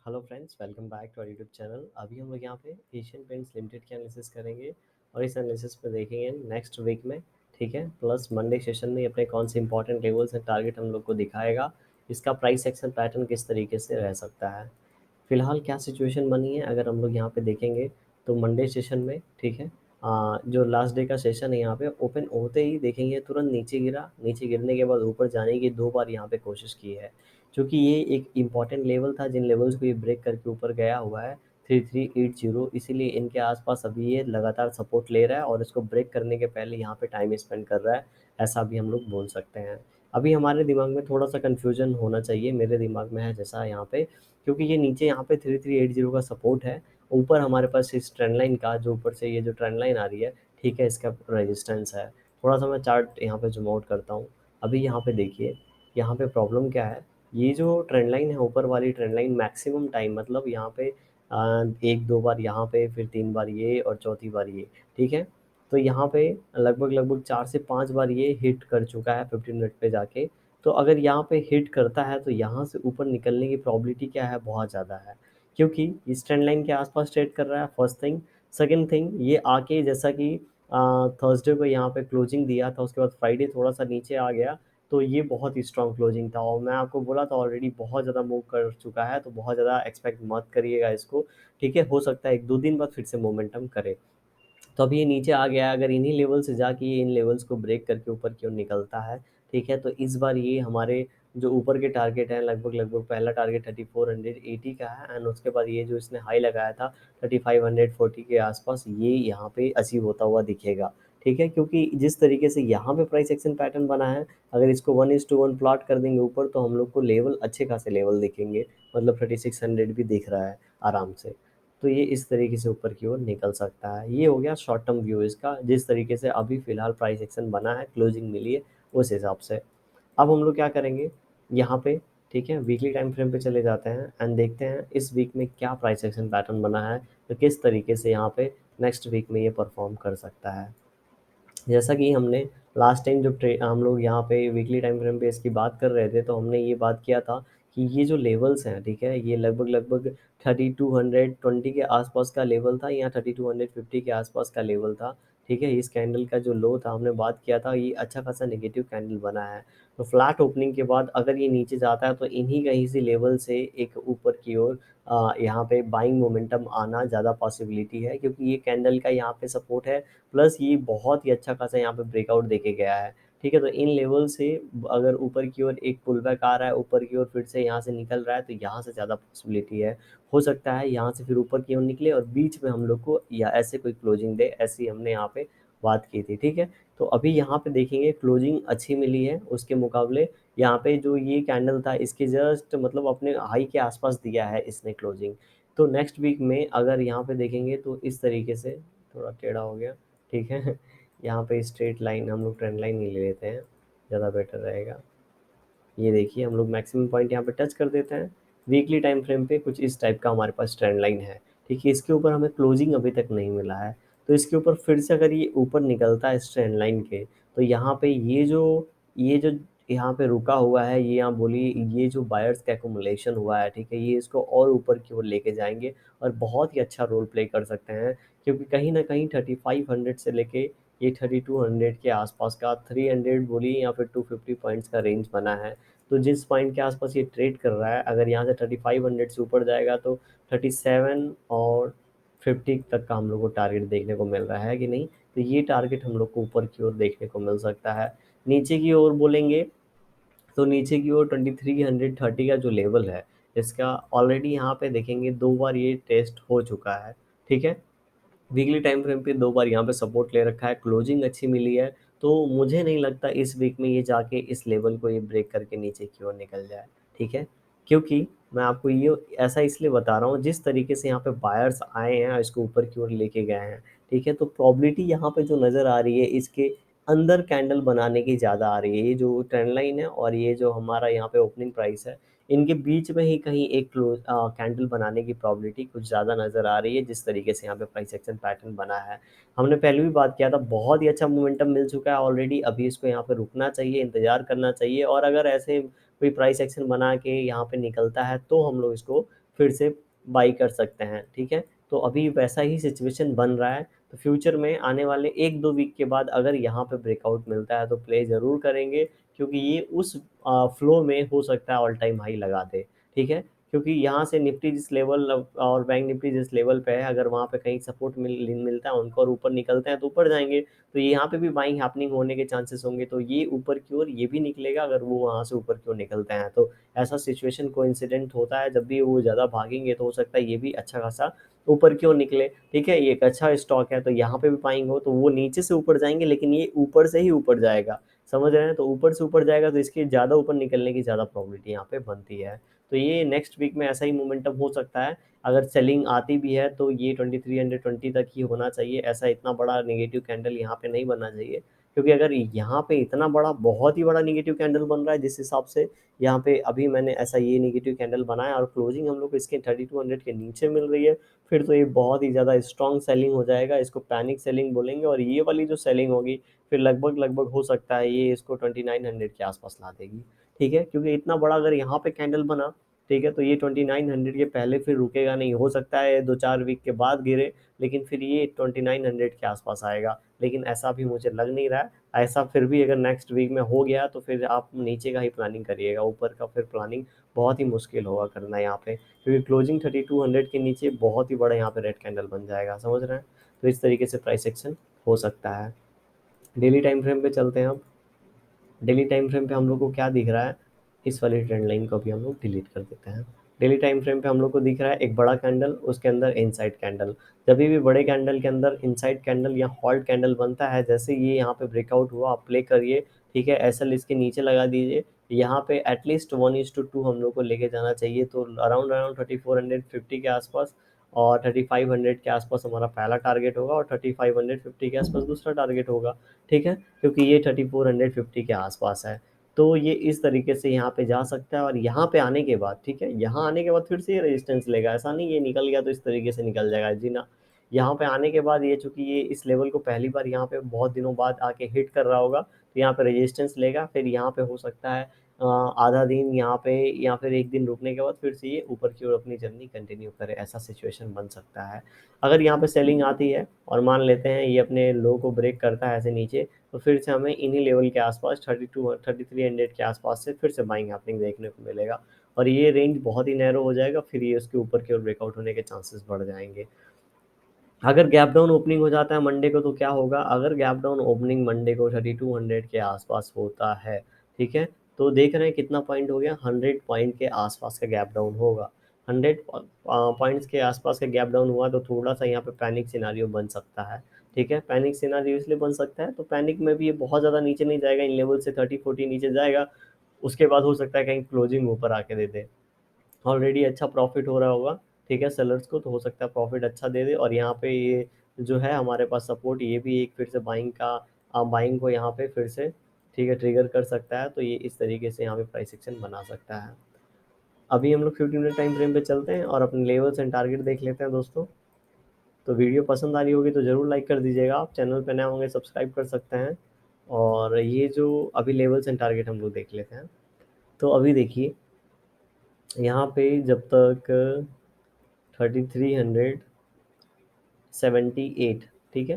Hello friends, welcome back to our YouTube channel. अभी हम लोग यहाँ पे एशियन पेंट्स लिमिटेड की एनालिसिस करेंगे और इस एनालिसिस में देखेंगे नेक्स्ट वीक में। ठीक है, प्लस मंडे सेशन में अपने कौन से इंपॉर्टेंट लेवल्स एंड टारगेट हम लोग को दिखाएगा। इसका प्राइस एक्शन पैटर्न किस तरीके से रह सकता है, फिलहाल क्या सिचुएशन बनी है अगर हम लोग यहाँ पे देखेंगे तो मंडे सेशन में। ठीक है, जो लास्ट डे का सेशन है यहाँ पे ओपन होते ही देखेंगे तुरंत नीचे गिरा, नीचे गिरने के बाद ऊपर जाने की दो बार यहाँ पे कोशिश की है, क्योंकि ये एक इम्पॉर्टेंट लेवल था जिन लेवल्स को ये ब्रेक करके ऊपर गया हुआ है 3380। इसीलिए इनके आसपास अभी ये लगातार सपोर्ट ले रहा है और इसको ब्रेक करने के पहले यहाँ पे टाइम स्पेंड कर रहा है, ऐसा भी हम लोग बोल सकते हैं। अभी हमारे दिमाग में थोड़ा सा कन्फ्यूजन होना चाहिए, मेरे दिमाग में है जैसा यहाँ पे, क्योंकि ये नीचे यहाँ पे 3380 का सपोर्ट है, ऊपर हमारे पास इस ट्रेंड लाइन का जो ऊपर से ये जो ट्रेंड लाइन आ रही है, ठीक है, इसका रेजिस्टेंस है। थोड़ा सा मैं चार्ट यहाँ पे जूम आउट करता हूँ। अभी यहाँ पे देखिए, यहाँ पे प्रॉब्लम क्या है, ये जो ट्रेंड लाइन है ऊपर वाली ट्रेंड लाइन मैक्सिमम टाइम मतलब यहाँ पे एक दो बार यहाँ पे, फिर तीन बार ये और चौथी बार ये। ठीक है, तो यहाँ पे लगभग लगभग 4 से 5 बार ये हिट कर चुका है 15 मिनट पे जाके। तो अगर यहाँ पे हिट करता है तो यहाँ से ऊपर निकलने की प्रॉबिलिटी क्या है, बहुत ज़्यादा है, क्योंकि इस ट्रेंड लाइन के आसपास ट्रेड कर रहा है, फर्स्ट थिंग। सेकंड थिंग, ये आके जैसा कि थर्सडे को यहाँ पे क्लोजिंग दिया था, उसके बाद फ्राइडे थोड़ा सा नीचे आ गया, तो ये बहुत ही स्ट्रॉन्ग क्लोजिंग था और मैं आपको बोला था ऑलरेडी बहुत ज़्यादा मूव कर चुका है, तो बहुत ज़्यादा एक्सपेक्ट मत करिएगा इसको। ठीक है, हो सकता है एक दो दिन बाद फिर से मोमेंटम करे। तो अभी ये नीचे आ गया है, अगर इन्हीं लेवल से जाके ये इन लेवल्स को ब्रेक करके ऊपर की ओर निकलता है, ठीक है, तो इस बार ये हमारे जो ऊपर के टारगेट हैं, लगभग लगभग पहला टारगेट 3480 का है, एंड उसके बाद ये जो इसने हाई लगाया था 3540 के आसपास, ये यहाँ पे अचीव होता हुआ दिखेगा। ठीक है, क्योंकि जिस तरीके से यहाँ पे प्राइस एक्शन पैटर्न बना है, अगर इसको 1:1 प्लॉट कर देंगे ऊपर तो हम लोग को लेवल अच्छे खासे लेवल दिखेंगे, मतलब 3600 भी दिख रहा है आराम से। तो ये इस तरीके से ऊपर की ओर निकल सकता है। ये हो गया शॉर्ट टर्म व्यू इसका, जिस तरीके से अभी फ़िलहाल प्राइस एक्शन बना है, क्लोजिंग मिली है उस हिसाब से। अब हम लोग क्या करेंगे यहाँ पे, ठीक है, वीकली टाइम फ्रेम पे चले जाते हैं एंड देखते हैं इस वीक में क्या प्राइस एक्शन पैटर्न बना है, तो किस तरीके से यहाँ पे नेक्स्ट वीक में ये परफॉर्म कर सकता है। जैसा कि हमने लास्ट टाइम जब हम लोग यहाँ पे वीकली टाइम फ्रेम पे इसकी बात कर रहे थे, तो हमने ये बात किया था कि ये जो लेवल्स हैं, ठीक है, ये लगभग लगभग 3220 के आसपास का लेवल था या 3250 के आसपास का लेवल था। ठीक है, इस कैंडल का जो लो था, हमने बात किया था, ये अच्छा खासा नेगेटिव कैंडल बना है। तो फ्लैट ओपनिंग के बाद अगर ये नीचे जाता है तो इन्हीं कहीं से लेवल से एक ऊपर की ओर यहाँ पे बाइंग मोमेंटम आना ज़्यादा पॉसिबिलिटी है, क्योंकि ये कैंडल का यहाँ पे सपोर्ट है, प्लस ये बहुत ही अच्छा खासा यहाँ पे ब्रेकआउट देके गया है। ठीक है, तो इन लेवल से अगर ऊपर की ओर एक पुल बैक आ रहा है, ऊपर की ओर फिर से यहाँ से निकल रहा है, तो यहाँ से ज़्यादा पॉसिबिलिटी है, हो सकता है यहाँ से फिर ऊपर की ओर निकले और बीच में हम लोग को या ऐसे कोई क्लोजिंग दे, ऐसी हमने यहाँ पे बात की थी। ठीक है, तो अभी यहाँ पे देखेंगे क्लोजिंग अच्छी मिली है, उसके मुकाबले यहाँ पे जो ये कैंडल था इसके जस्ट मतलब अपने हाई के आसपास दिया है इसने क्लोजिंग। तो नेक्स्ट वीक में अगर यहाँ पे देखेंगे तो इस तरीके से, थोड़ा टेढ़ा हो गया, ठीक है, यहाँ पे स्ट्रेट लाइन हम लोग ट्रेंड लाइन ही ले लेते हैं, ज़्यादा बेटर रहेगा। ये देखिए हम लोग मैक्सिमम पॉइंट यहाँ पे टच कर देते हैं, वीकली टाइम फ्रेम पे कुछ इस टाइप का हमारे पास ट्रेंड लाइन है। ठीक है, इसके ऊपर हमें क्लोजिंग अभी तक नहीं मिला है, तो इसके ऊपर फिर से अगर ये ऊपर निकलता है इस ट्रेंड लाइन के, तो यहाँ पे ये जो यहाँ पे रुका हुआ है, ये यहाँ बोलिए ये जो बायर्स का एकुमुलेशन हुआ है, ठीक है, ये इसको और ऊपर की ओर लेके जाएंगे और बहुत ही अच्छा रोल प्ले कर सकते हैं, क्योंकि कहीं ना कहीं 3500 से लेके ये 3200 के आसपास का 300 बोलिए या फिर 250 पॉइंट्स का रेंज बना है। तो जिस पॉइंट के आसपास ये ट्रेड कर रहा है, अगर यहाँ से 3500 से ऊपर जाएगा तो 37 और 50 तक का हम लोग को टारगेट देखने को मिल रहा है कि नहीं, तो ये टारगेट हम लोग को ऊपर की ओर देखने को मिल सकता है। नीचे की ओर बोलेंगे तो नीचे की ओर 2330 का जो लेवल है, इसका ऑलरेडी यहाँ पे देखेंगे दो बार ये टेस्ट हो चुका है। ठीक है, वीकली टाइम फ्रेम पे दो बार यहाँ पे सपोर्ट ले रखा है, क्लोजिंग अच्छी मिली है, तो मुझे नहीं लगता इस वीक में ये जाके इस लेवल को ये ब्रेक करके नीचे की ओर निकल जाए। ठीक है, क्योंकि मैं आपको ये ऐसा इसलिए बता रहा हूँ, जिस तरीके से यहाँ पे बायर्स आए हैं और इसको ऊपर की ओर लेके गए हैं, ठीक है, तो प्रॉबिलिटी यहाँ पे जो नज़र आ रही है इसके अंदर कैंडल बनाने की ज़्यादा आ रही है। ये जो ट्रेंड लाइन है और ये जो हमारा यहाँ पे ओपनिंग प्राइस है, इनके बीच में ही कहीं एक कैंडल बनाने की प्रॉबिलिटी कुछ ज़्यादा नज़र आ रही है, जिस तरीके से यहाँ पे प्राइस एक्शन पैटर्न बना है। हमने पहले भी बात किया था, बहुत ही अच्छा मोमेंटम मिल चुका है ऑलरेडी, अभी इसको यहाँ पे रुकना चाहिए, इंतज़ार करना चाहिए, और अगर ऐसे कोई प्राइस एक्शन बना के यहाँ पे निकलता है तो हम लोग इसको फिर से बाई कर सकते हैं, ठीक है। तो अभी वैसा ही सिचुएशन बन रहा है, तो फ्यूचर में आने वाले 1-2 वीक के बाद अगर यहाँ पे ब्रेकआउट मिलता है तो प्ले ज़रूर करेंगे, क्योंकि ये उस फ्लो में हो सकता है ऑल टाइम हाई लगा दे, ठीक है। क्योंकि यहाँ से निफ्टी जिस लेवल और बैंक निफ्टी जिस लेवल पे है, अगर वहाँ पे कहीं सपोर्ट मिलता है उनको और ऊपर निकलते हैं तो ऊपर जाएंगे, तो यहाँ पे भी बाइंग हैपनिंग होने के चांसेस होंगे, तो ये ऊपर की ओर ये भी निकलेगा अगर वो वहाँ से ऊपर की ओर निकलते हैं तो। ऐसा सिचुएशन कोइंसिडेंट होता है, जब भी वो ज़्यादा भागेंगे तो हो सकता है ये भी अच्छा खासा ऊपर की ओर निकले, ठीक है। ये एक अच्छा स्टॉक है, तो यहाँ पे भी बाइंग हो तो वो नीचे से ऊपर जाएंगे, लेकिन ये ऊपर से ही ऊपर जाएगा, समझ रहे हैं। तो ऊपर से ऊपर जाएगा तो इसके ज़्यादा ऊपर निकलने की ज़्यादा प्रोबेबिलिटी यहाँ पे बनती है। तो ये नेक्स्ट वीक में ऐसा ही मोमेंटम हो सकता है। अगर सेलिंग आती भी है तो ये 2320 तक ही होना चाहिए, ऐसा इतना बड़ा नेगेटिव कैंडल यहाँ पे नहीं बनना चाहिए, क्योंकि अगर यहाँ पे इतना बड़ा बहुत ही बड़ा नेगेटिव कैंडल बन रहा है जिस हिसाब से यहाँ पे अभी मैंने ऐसा ये नेगेटिव कैंडल बनाया और क्लोजिंग हम लोग को इसके 3200 के नीचे मिल रही है, फिर तो ये बहुत ही ज़्यादा स्ट्रॉन्ग सेलिंग हो जाएगा, इसको पैनिक सेलिंग बोलेंगे। और ये वाली जो सेलिंग होगी फिर लगभग लगभग हो सकता है ये इसको 2900 के आसपास ला देगी, ठीक है। क्योंकि इतना बड़ा अगर यहाँ पे कैंडल बना, ठीक है, तो ये 2900 के पहले फिर रुकेगा नहीं, हो सकता है 2-4 वीक के बाद गिरे, लेकिन फिर ये 2900 के आसपास आएगा, लेकिन ऐसा भी मुझे लग नहीं रहा है। ऐसा फिर भी अगर नेक्स्ट वीक में हो गया तो फिर आप नीचे का ही प्लानिंग करिएगा, ऊपर का फिर प्लानिंग बहुत ही मुश्किल होगा करना यहाँ पे, क्योंकि क्लोजिंग 3200 के नीचे बहुत ही बड़ा यहाँ पे रेड कैंडल बन जाएगा, समझ रहे हैं। तो इस तरीके से प्राइस एक्शन हो सकता है। डेली टाइम फ्रेम पे चलते हैं अब। डेली टाइम फ्रेम पे हम लोग को क्या दिख रहा है, इस वाली ट्रेंड लाइन को भी हम लोग डिलीट कर देते हैं। डेली टाइम फ्रेम पे हम लोग को दिख रहा है एक बड़ा कैंडल, उसके अंदर इनसाइड कैंडल। जब भी बड़े कैंडल के अंदर इनसाइड कैंडल या हॉल्ट कैंडल बनता है, जैसे ये यहाँ पे ब्रेकआउट हुआ आप प्ले करिए, ठीक है, एसएल इसके नीचे लगा दीजिए। यहाँ पे एटलीस्ट 1:2 हम लोग को लेके जाना चाहिए, तो अराउंड अराउंड 3450 के आसपास और 3500 के आसपास हमारा पहला टारगेट होगा, और 3550 के आसपास दूसरा टारगेट होगा, ठीक है। क्योंकि ये 3450 के आसपास है, तो ये इस तरीके से यहाँ पे जा सकता है। और यहाँ पे आने के बाद, ठीक है, यहाँ आने के बाद फिर से ये रेजिस्टेंस लेगा, ऐसा नहीं ये निकल गया तो इस तरीके से निकल जाएगा जी ना। यहाँ पे आने के बाद ये चूंकि ये इस लेवल को पहली बार यहाँ पे बहुत दिनों बाद आके हिट कर रहा होगा, तो यहाँ पे रेजिस्टेंस लेगा, फिर यहाँ पे हो सकता है आधा दिन यहाँ पे या फिर एक दिन रुकने के बाद फिर से ये ऊपर की ओर अपनी जर्नी कंटिन्यू करे, ऐसा सिचुएशन बन सकता है। अगर यहाँ पे सेलिंग आती है और मान लेते हैं ये अपने लो को ब्रेक करता है ऐसे नीचे, तो फिर से हमें इन्हीं लेवल के आसपास 3300 के आसपास से फिर से बाइंग हैपनिंग देखने को मिलेगा, और ये रेंज बहुत ही नैरो हो जाएगा, फिर ये उसके ऊपर की ओर ब्रेकआउट होने के चांसेस बढ़ जाएंगे। अगर गैप डाउन ओपनिंग हो जाता है मंडे को तो क्या होगा, अगर गैप डाउन ओपनिंग मंडे को 3200 के आसपास होता है, ठीक है, तो देख रहे हैं कितना पॉइंट हो गया, 100 पॉइंट के आसपास का गैप डाउन होगा। 100 पॉइंट्स के आसपास का गैप डाउन हुआ तो थोड़ा सा यहाँ पे पैनिक सिनारियो बन सकता है, ठीक है। पैनिक सिनारियो इसलिए बन सकता है, तो पैनिक में भी ये बहुत ज़्यादा नीचे नहीं जाएगा, इन लेवल से 30-40 नीचे जाएगा, उसके बाद हो सकता है कहीं क्लोजिंग ऊपर आके दे दे, ऑलरेडी अच्छा प्रॉफिट हो रहा होगा, ठीक है, सेलर्स को, तो हो सकता है प्रॉफिट अच्छा दे दे। और यहाँ पे ये जो है हमारे पास सपोर्ट, ये भी एक फिर से बाइंग का बाइंग को यहाँ पे फिर से, ठीक है, ट्रिगर कर सकता है, तो ये इस तरीके से यहाँ पे प्राइस एक्शन बना सकता है। अभी हम लोग 15 मिनट टाइम फ्रेम पे चलते हैं और अपने लेवल्स एंड टारगेट देख लेते हैं दोस्तों। तो वीडियो पसंद आ रही होगी तो ज़रूर लाइक कर दीजिएगा, आप चैनल पे नए होंगे सब्सक्राइब कर सकते हैं। और ये जो अभी लेवल्स एंड टारगेट हम लोग देख लेते हैं, तो अभी देखिए यहाँ पे जब तक 3378, ठीक है,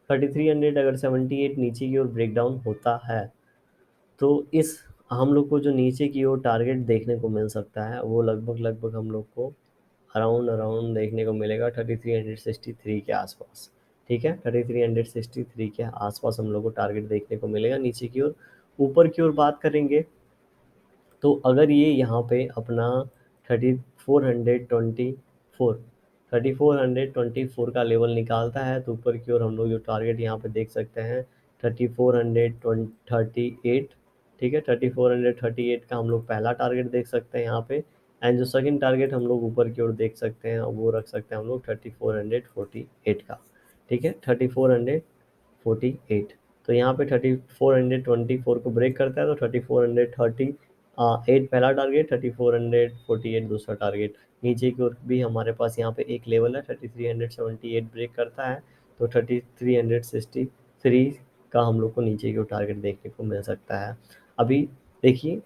3300 अगर 78 नीचे की ओर ब्रेक डाउन होता है, तो इस हम लोग को जो नीचे की ओर टारगेट देखने को मिल सकता है वो लगभग लगभग हम लोग को अराउंड अराउंड देखने को मिलेगा 3363 के आसपास, ठीक है, 3363 के आसपास हम लोग को टारगेट देखने को मिलेगा नीचे की ओर। ऊपर की ओर बात करेंगे तो अगर ये यहाँ पे अपना 3424 3424 का लेवल निकालता है, तो ऊपर की ओर हम लोग जो टारगेट यहाँ पे देख सकते हैं 3438, ठीक है, 3438 का हम लोग पहला टारगेट देख सकते हैं यहाँ पे। एंड जो सेकंड टारगेट हम लोग ऊपर की ओर देख सकते हैं वो रख सकते हैं हम लोग 3448 का, ठीक है, 3448। तो यहाँ पे 3424 को ब्रेक करता है तो 3430 पहला टारगेट, 3448 दूसरा टारगेट। नीचे की ओर भी हमारे पास यहाँ पे एक लेवल है, 3378 ब्रेक करता है तो 3363 का हम लोग को नीचे की ओर टारगेट देखने को मिल सकता है। अभी देखिए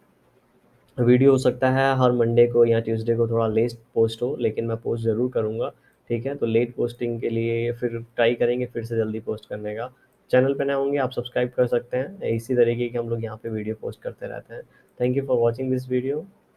वीडियो हो सकता है हर मंडे को या ट्यूसडे को थोड़ा लेट पोस्ट हो, लेकिन मैं पोस्ट ज़रूर करूँगा। ठीक है? तो लेट पोस्टिंग के लिए फिर ट्राई करेंगे फिर से जल्दी पोस्ट करने का। चैनल पे नए होंगे आप सब्सक्राइब कर सकते हैं। इसी तरीके की हम लोग यहाँ पे वीडियो पोस्ट करते रहते हैं। Thank you for watching this video.